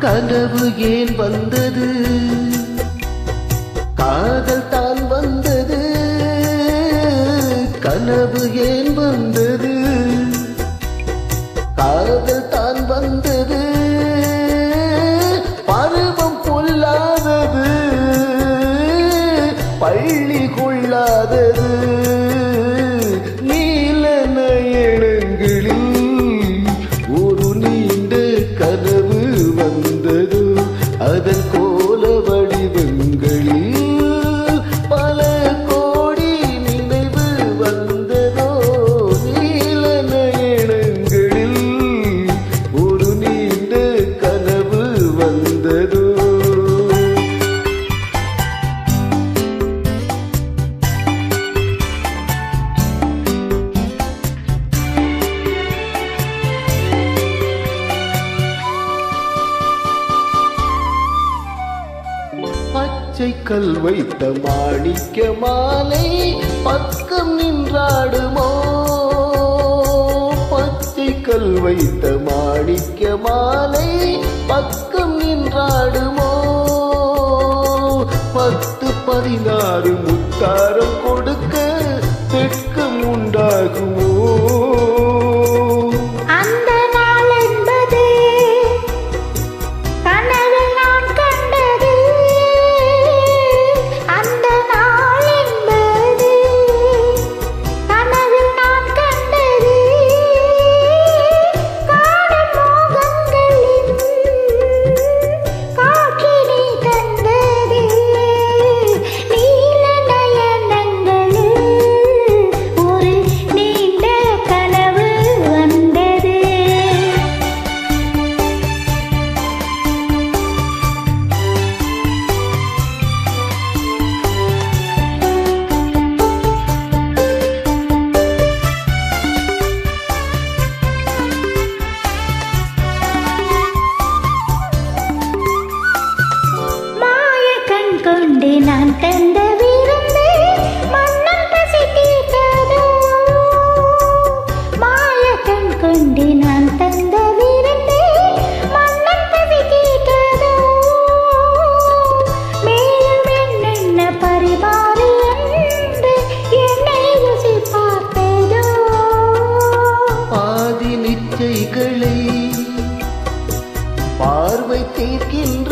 கனவு ஏன் வந்தது, காதல் தான் வந்தது. கனவு ஏன் வந்தது, காதல் தான் வந்தது. பருவம் பொல்லாதது, பள்ளி கொள்ளாதது. நீல நயனங்களில் ஒரு நீண்ட கனவு வந்தது. அதன் கோல வடிவங்களில் பல கோடி நினைவு வந்ததோ. நீல நயனங்களில் ஒரு நீண்ட கனவு வந்ததோ. பச்சை கல் வைத்த மாணிக்க மாலை பக்கம் நின்றாடுமோ. பச்சை கல் வைத்த மாணிக்க மாலை பக்கம் நின்றாடுமோ. 10, 16 முத்தாரம் கொடுக்க வெட்கம் உண்டாகுமோ. கொண்டு நான் தந்த விருந்தே மன்னன் பசி தீர்த்ததோ. மாயக்கண் கொண்டு நான் தந்த விருந்தே மன்னன் பசி தீர்த்ததோ. மேலும் என்னென்ன பரிமாறி என்று என்னை ருசி பார்த்ததோ. பாதி நிச்சைகளை பார்வை தீர்க்கின்ற